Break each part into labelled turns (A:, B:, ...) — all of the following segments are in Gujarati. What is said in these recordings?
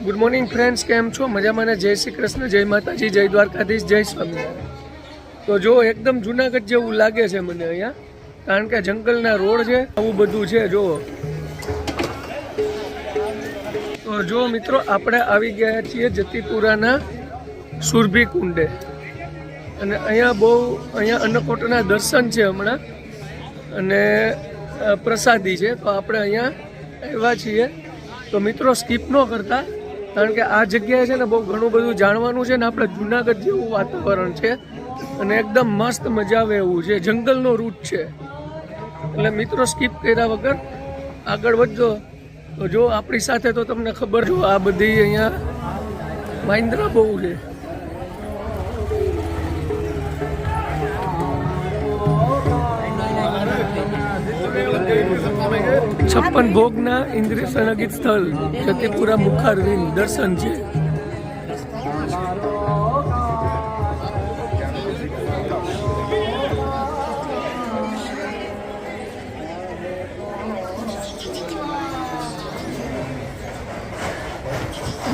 A: ગુડ મોર્નિંગ ફ્રેન્ડ્સ, કેમ છો? મજામાં ને? જય શ્રી કૃષ્ણ, જય માતાજી, જય દ્વારકાધીશ, જય સ્વામિનારાયણ। તો જો એકદમ જુનાગઢ જેવું લાગે છે મને અહીંયા, કારણ કે જંગલના રોડ છે, આવું બધું છે। જો તો જો મિત્રો, આપણે આવી ગયા છીએ જતીપુરાના સુરભી કુંડે, અને અહીંયા અન્નકૂટના દર્શન છે હમણાં, અને પ્રસાદી છે। તો આપણે અહીંયા આવ્યા છીએ, તો મિત્રો સ્કીપ ન કરતા, કારણ કે આ જગ્યાએ છે ને બહુ ઘણું બધું જાણવાનું છે ને આપણે જુનાગઢ જેવું વાતાવરણ છે, અને એકદમ મસ્ત મજા આવે એવું છે, જંગલનો રૂટ છે। એટલે મિત્રો સ્કીપ કર્યા વગર આગળ વધજો। તો જો આપણી સાથે તો તમને ખબર, જો આ બધી અહીંયા વાંદરા બહુ છે। 56 ભોગના ઇન્દ્રિય સંગીત સ્થળ જતીપુરા મુખારવિંદ દર્શન છે।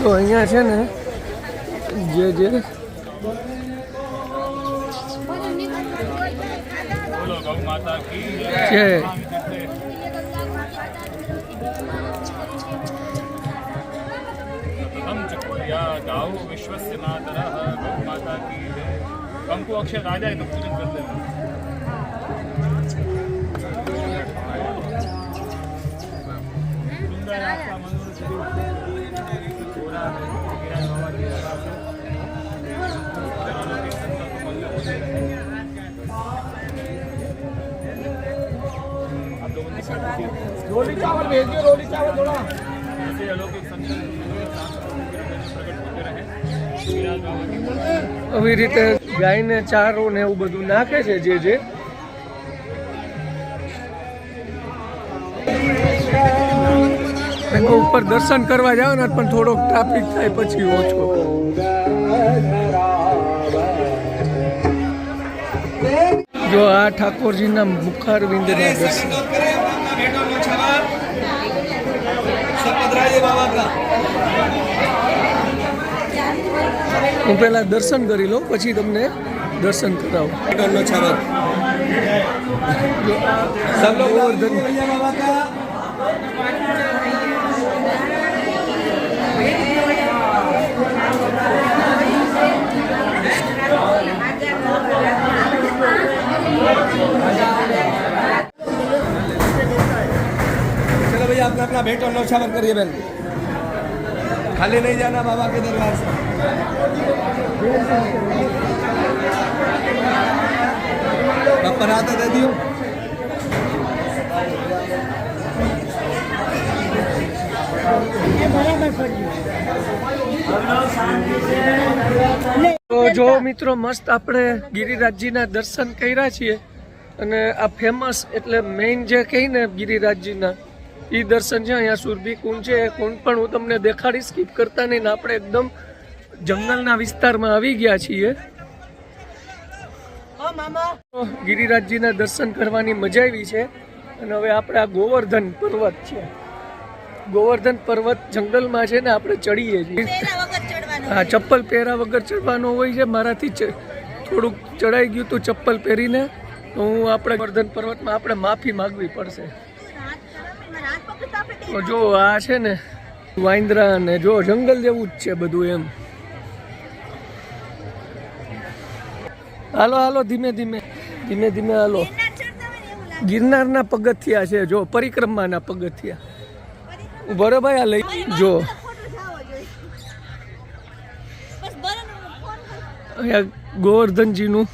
A: તો અહીંયા છે ને જે છે
B: गाओ विश्वस्य मातरः गौ माता की जय। कंकु अक्षर आ जाए तो पूजन कर देना। सुंदर आपका मनोहर स्वरूप पूरा रोटी चावल भेजिए, रोटी चावल थोड़ा ऐसे अलौकिक संकल्प
A: આવી રીતે ગાયને ચારો ને એવું બધું નાખે છે। જે ઉપર દર્શન કરવા જાવ ને પણ થોડોક ટ્રાફિક થાય, પછી ઓછો। જો આ ઠાકોરજીના મુખારવિંદના દર્શન, હું પહેલા દર્શન કરી લઉં, પછી તમને દર્શન કરાવું।
C: चलो भैया, अपना अपना भेंट और नौछावर करिए बहन, खाली नहीं जाना बाबा के दरबार से। पराता दे दियो।
A: તો જો મિત્રો, મસ્ત આપણે ગિરિરાજજીના દર્શન કર્યા છીએ, અને આ ફેમસ એટલે મેઇન જે કહી ને ગિરિરાજજીના એ દર્શન છે। અહીંયા સુરભી કુંડ છે, એ કુંડ પણ હું તમને દેખાડીશ, સ્કીપ કરતા નહીં ને। આપણે એકદમ જંગલના વિસ્તારમાં આવી ગયા છીએ। ગિરિરાજજીના દર્શન કરવાની મજા આવી છે, અને હવે આપણે આ ગોવર્ધન પર્વત છે, ગોવર્ધન પર્વત જંગલમાં છે ને, આપણે ચડીએ છીએ। હા, ચપ્પલ પહેર્યા વગર ચડવાનો હોય છે। મારાથી થોડુંક ચડાઈ ગયું હતું ચપ્પલ પહેરીને, તો હું આપણે ગોવર્ધન પર્વતમાં આપણે માફી માગવી પડશે। તો જો આ છે ને વાંદરા, ને જો જંગલ જેવું જ છે બધું એમ। હાલો હાલો, ધીમે ધીમે ધીમે ધીમે હાલો। ગિરનારના પગથિયા છે, જો પરિક્રમાના પગથિયા। બરોબર, આ લઈ જો અહીંયા ગોવર્ધનજીનું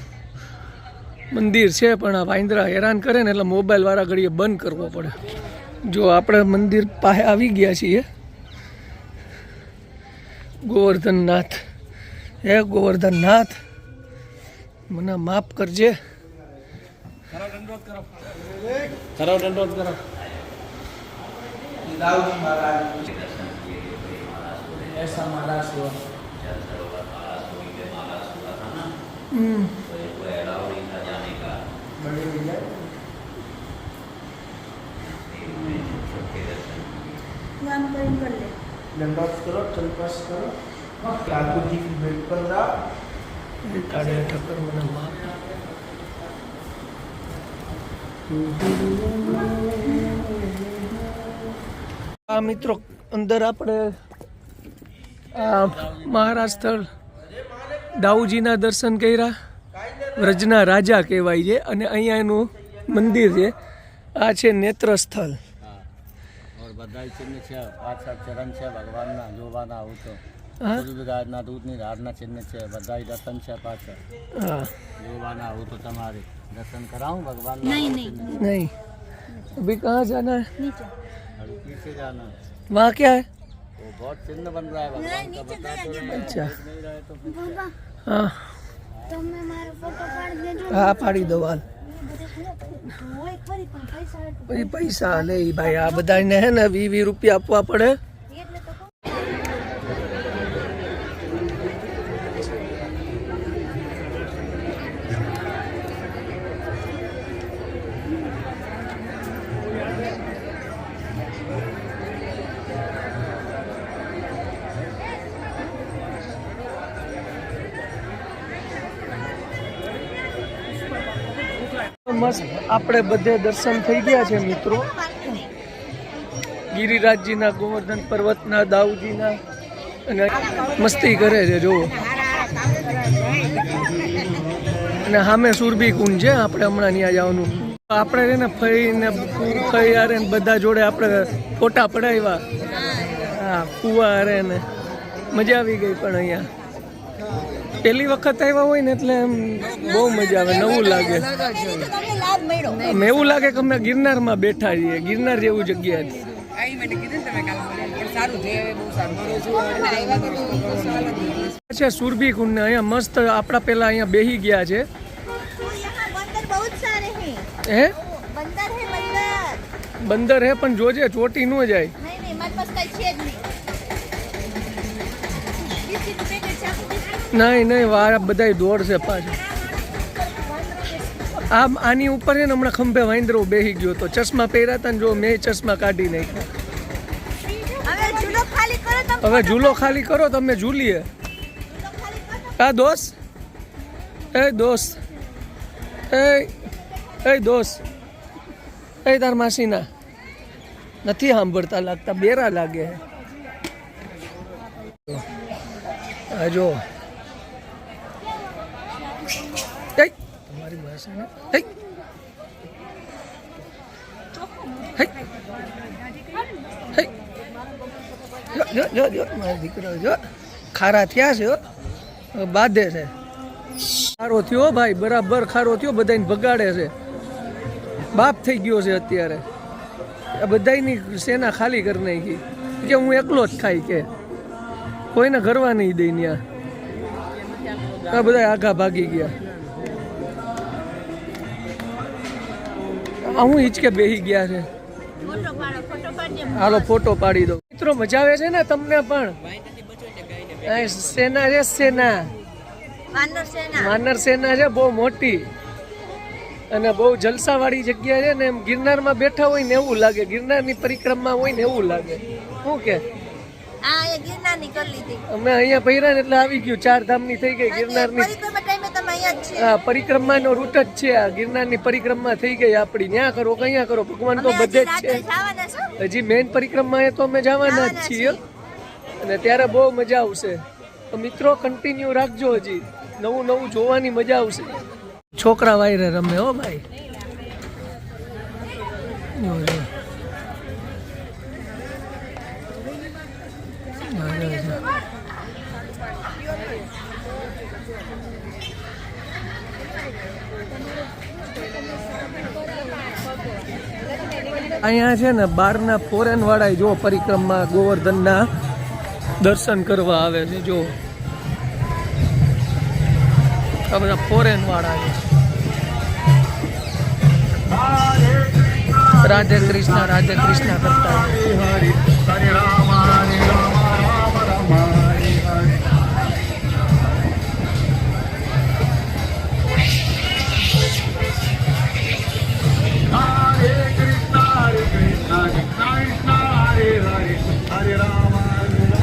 A: મંદિર છે, પણ આ વાંદરા હેરાન કરે ને એટલે મોબાઈલ વાળા ઘડીએ બંધ કરવો પડે। જો આપણે મંદિર પાસે આવી ગયા છીએ, ગોવર્ધનનાથ। હે ગોવર્ધનનાથ, મને માફ કરજે।
C: करो दंडोत करो। ऐसा महाराज हुआ।
D: लैंडऑफ करो चल पास करो ठाकुर जी की वेट कर रहा
A: તારે ઠક્કર મને માપ. આ મિત્રો અંદર આપણે આ મહારાજ સ્થળ દાઉજીના દર્શન કર્યા. વ્રજના રાજા કહેવાય છે અને અહીંયા એનું મંદિર છે. આ છે નેત્ર સ્થળ.
E: और बधाई चिन्ह છે પાછળ ચરણ છે ભગવાનના જોવાના આવું તો
A: હા
E: સૂર્યનારાયણના દૂધની ધારના ચિહ્ન છે બધાઈ દર્શન છે પાછળ
A: હા
E: જોવાના આવું તો તમારે દર્શન કરાऊं भगवान
F: नहीं नहीं
A: नहीं अभी कहाँ जाना है?
F: नीचे
E: हड़की से जाना
A: वहाँ क्या है?
E: वो बहुत चिन्ह बन रहा है भगवान का बता तो रहे हैं,
A: अच्छा
E: देख नहीं रहे तो फिर क्या?
F: बाबा
A: हाँ
F: તમે મારો ફોટો પાડી દેજો
A: હા પાડી દો હાલ.
F: હોય ખરી પણ પૈસા
A: પછી પૈસા લે ઈ ભાઈ આ બધાને હે ને 20 રૂપિયા આપવા પડે.
F: એટલે તો
A: મસ્ત આપણે બધે દર્શન થઈ ગયા છે મિત્રો. ગિરિરાજજીના, ગોવર્ધન પર્વતના, દાઉજીના અને મસ્તી કરે છે જુઓ. અને સામે સુરભી કુંડ છે. આપણે હમણાં ત્યાં જવાનું. આપણે છે ને ફઈને ખાઈ હારે ને બધા જોડે આપણે ફોટા પડાવ્યા. હા કુવા હારે ને મજા આવી ગઈ. પણ અહીંયા પહેલી વખત આવ્યા હોય ને એટલે એમ બહુ મજા આવે, નવું લાગે.
F: તમને લાભ મળ્યો
A: આમ એવું લાગે કે અમે ગિરનારમાં બેઠા છીએ. ગિરનાર જેવું જગ્યા છે. છે સુરભી કુંડ ને અહીંયા મસ્ત આપણા પેલા અહીંયા બેહી ગયા છે.
F: यहाँ बंदर बहुत सारे हैं
A: હે
F: बंदर है बंदर
A: બંદર હે પણ જોજે ચોટી ન જાય.
F: नहीं नहीं हमारे पास कहीं छेद नहीं 20 रुपए के चाकू
A: નહીં નહીં વાર બધાય દોડશે પાછું. આની ઉપર છે ને હમણાં ખંભે વાંદરો બેહી ગયો તો ચશ્મા પહેર્યા હતા ને જો મેં ચશ્મા કાઢી નાખ્યા.
F: હવે ચૂલો ખાલી કરો તમે
A: હવે ઝૂલો ખાલી કરો તમે ઝૂલીએ. હા દોસ્ત એ દોસ્ત એ દોસ્ત એ તાર માસીના નથી સાંભળતા લાગતા, બેરા લાગે. હા જો તમારી માસીને મારો દીકરો જો ખારા થયા છે હો. બાંધે છે. ખારો થયો ભાઈ, બરાબર ખારો થયો. બધાને ભગાડે છે. બાપ થઈ ગયો છે અત્યારે. આ બધાની સેના ખાલી કરી નાખી કે હું એકલો જ ખાઈ કે કોઈને ઘરવા નહીં દઈ ત્યાં. આ બધા આઘા ભાગી ગયા. હું હિંચકે બેસી ગયા છે.
F: ફોટો પાડજો
A: હાલો ફોટો પાડી દો. મિત્રો મજા આવે છે ને તમને પણ? આ સેના છે, સેના
F: વાનર સેના
A: વાનર સેના છે બહુ મોટી અને બહુ જલસાવાળી જગ્યા છે ને. એમ ગિરનારમાં બેઠા હોય ને એવું લાગે, ગિરનારની પરિક્રમા હોય ને એવું લાગે. શું કે
F: આ એ ગિરનારની કરી લીધી
A: અમે અહીંયા પહેર્યા ને એટલે આવી ગયું. 4 ધામની થઈ ગઈ ગિરનારની.
F: પરિક્રમા ટાઈમે તમે અહીંયા જ છે
A: હા પરિક્રમાનો રૂટ જ છે આ. ગિરનારની પરિક્રમા થઈ ગઈ આપણી. ત્યાં કરો કયા કરો, ભગવાન તો બધે જ છે.
F: જવાના છો
A: હજી મેઇન પરિક્રમા એ તો અમે જવાના જ છીએ અને ત્યારે બહુ મજા આવશે. તો મિત્રો કન્ટિન્યુ રાખજો, હજી નવું નવું જોવાની મજા આવશે. છોકરા વાયરે રમે હો ભાઈ. જો, જો. અહીંયા છે ને બહારના ફોરેન વાળા જો પરિક્રમા ગોવર્ધનના દર્શન કરવા આવે છે. જો આ બધા ફોરેન વાળા છે. રાધે કૃષ્ણ કરતા.
D: Hare Krishna, Krishna Krishna, Hare Hare, Hare Rama, Rama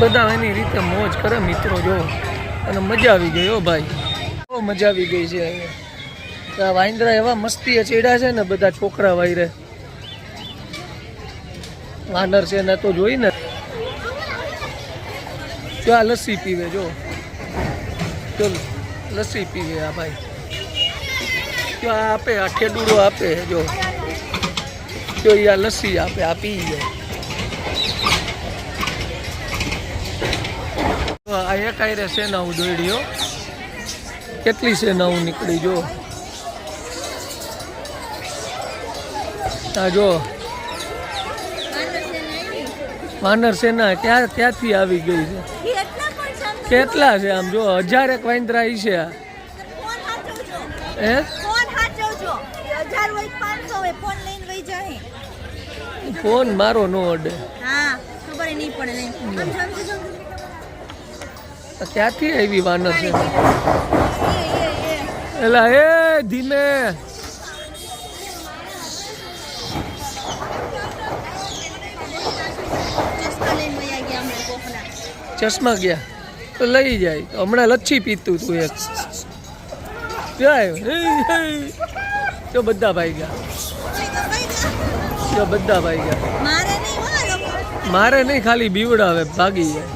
A: બધા એની રીતે મોજ કરે મિત્રો જો, અને મજા આવી ગઈ હો ભાઈ, બહુ મજા આવી ગઈ છે અહીંયા. આ વાંદરા એવા મસ્તીએ ચડ્યા છે ને બધા છોકરા વાયરે. વાનર છે ને તો જોઈ ને, જો આ લસ્સી પીવે જો, જો લસ્સી પીવે આ ભાઈ, જો આ આપે, આ ઠેડુડો આપે જો, જો આ લસ્સી આપે, આ પી જાય. આ એક આયરે સેનાવું દોડ્યો, કેટલી સેનાવું નીકળી જો, આ જો વાનર સેના ક્યાંથી આવી ગઈ છે, કેટલા છે આમ જો, 1000 એક વાંદરા ઈ છે. હે ફોન મારો નો અડે, ક્યાંથી આવી વાનર છે? એલા એ ધીમે, ચશ્મા ગયા તો લઈ જાય. હમણાં લચ્છી પીતું તું એક, જો બધા ભાઈ ગયા, જો બધા ભાઈ ગયા. મારે નહીં, ખાલી બીવડાવે ભાગી જાય.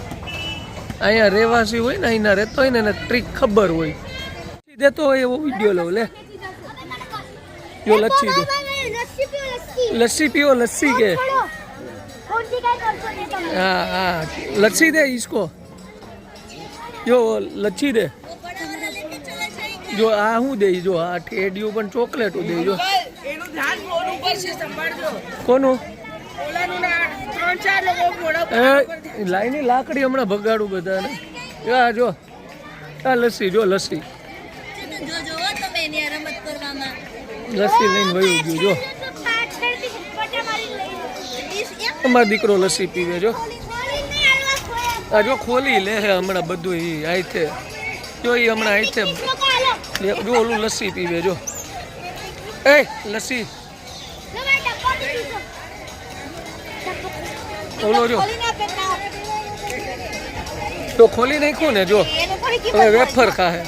A: અહીંયા રહેવાસી હોય ને, અહીંના રહેતો હોય ને એને ટ્રીક ખબર હોય. દેતો હોય એવો વિડીયો લઉં લે, જો લચ્છી દે, લસ્સી પીવો, લસ્સી કે हाँ हाँ लस्सी दे इसको, जो लच्छी दे, जो आ हूँ दे, जो आ ठेडियो पण चॉकलेट दे जो. कोनु लाईनी लाकड़ी हमणा भगाड़ू बधाने. आ जो आ लस्सी, जो लस्सी लस्सी लईने वयो गयो जो. અમારો દીકરો લસ્સી પીવે જો, આ જો ખોલી લે હે હમણાં બધું ઈ આઈથે જો, ઈ હમણાં આઈથે જો ઓલું લસ્સી પીવે જો. એ લસ્સી ઓલો જો, તો ખોલી નાખ્યું ને જો, હવે વેફર ખાહે.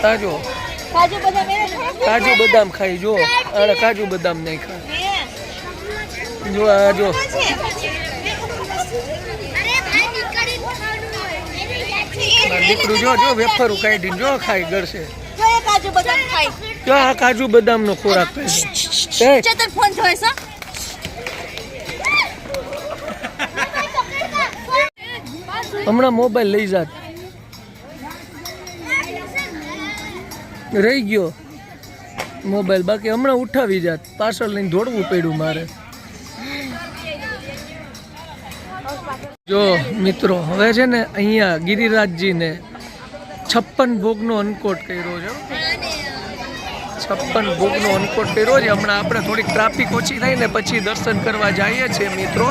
A: કાજુ કાજુ બદામ ખાઈ જો, આને કાજુ બદામ નહીં ખાય જો. આ જો દીકરું જો, જો વેફર કાઢીને જો ખાઈ ગળશે. જો આ કાજુ બદામ નો ખોરાક હમણાં મોબાઈલ લઈ જાત, રહી ગયો મોબાઈલ, બાકી હમણાં ઉઠાવી જાત. પાછળ લઈને દોડવું પડ્યું મારે. જો મિત્રો હવે છે ને અહીંયા ગિરિરાજજીને 56 ભોગનો અન્નકોટ કર્યો છે, 56 ભોગનો અન્નકોટ કર્યો છે. હમણાં આપણે થોડીક ટ્રાફિક ઓછી થાય ને પછી દર્શન કરવા જઈએ છીએ મિત્રો,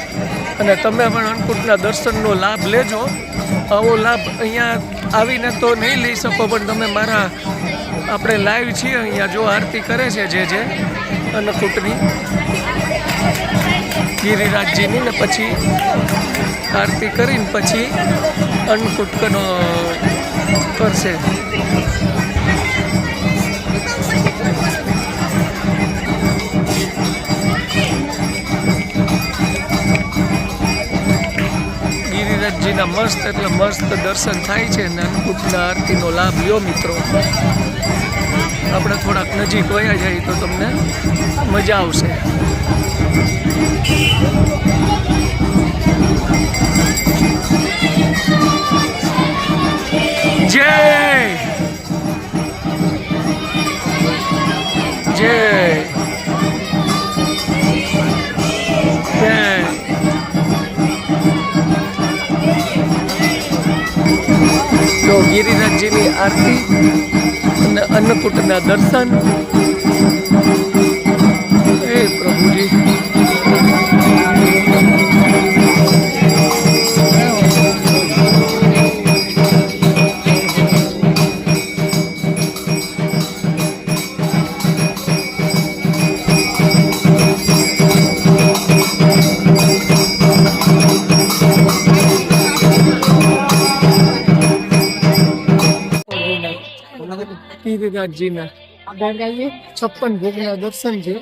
A: અને તમે પણ અન્નકૂટના દર્શનનો લાભ લેજો. આવો લાભ અહીંયા આવીને તો નહીં લઈ શકો, પણ તમે મારા આપણે લાઈવ છીએ અહીંયા, જો આરતી કરે છે જે અન્નકૂટની ગિરિરાજજીની, ને પછી આરતી કરીને પછી અન્નકૂટ કરશે. ગિરિરાજજીના મસ્ત એટલે મસ્ત દર્શન થાય છે, અને અન્નકૂટના આરતીનો લાભ લ્યો મિત્રો. આપણે થોડાક નજીક વયા જઈએ તો તમને મજા આવશે. જય જય જય. તો ગિરિરાજજીની આરતી અને અન્નકૂટના દર્શન. હે પ્રભુજી, ગિરિરાજજીના 56 ભોગના દર્શન છે.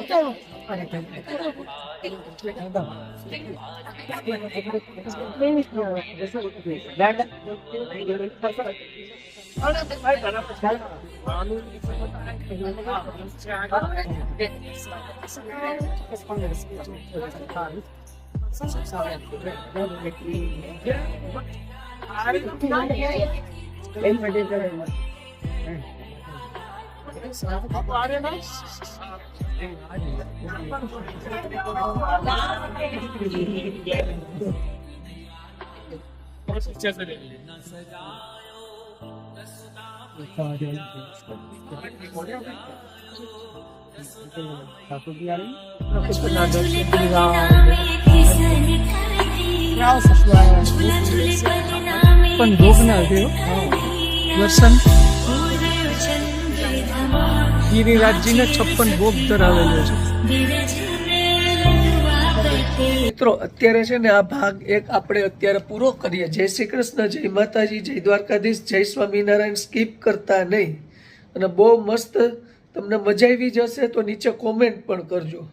A: પણ ભોગના થયો દર્શન ગિરિરાજજીને 56 ભોગ ધરાવેલો છે. મિત્રો અત્યારે છે ને આ ભાગ એક આપણે અત્યારે પૂરો કરીએ. જય શ્રી કૃષ્ણ, જય માતાજી, જય દ્વારકાધીશ, જય સ્વામિનારાયણ. સ્કીપ કરતા નહીં અને બહુ મસ્ત તમને મજા આવી જશે તો નીચે કોમેન્ટ પણ કરજો.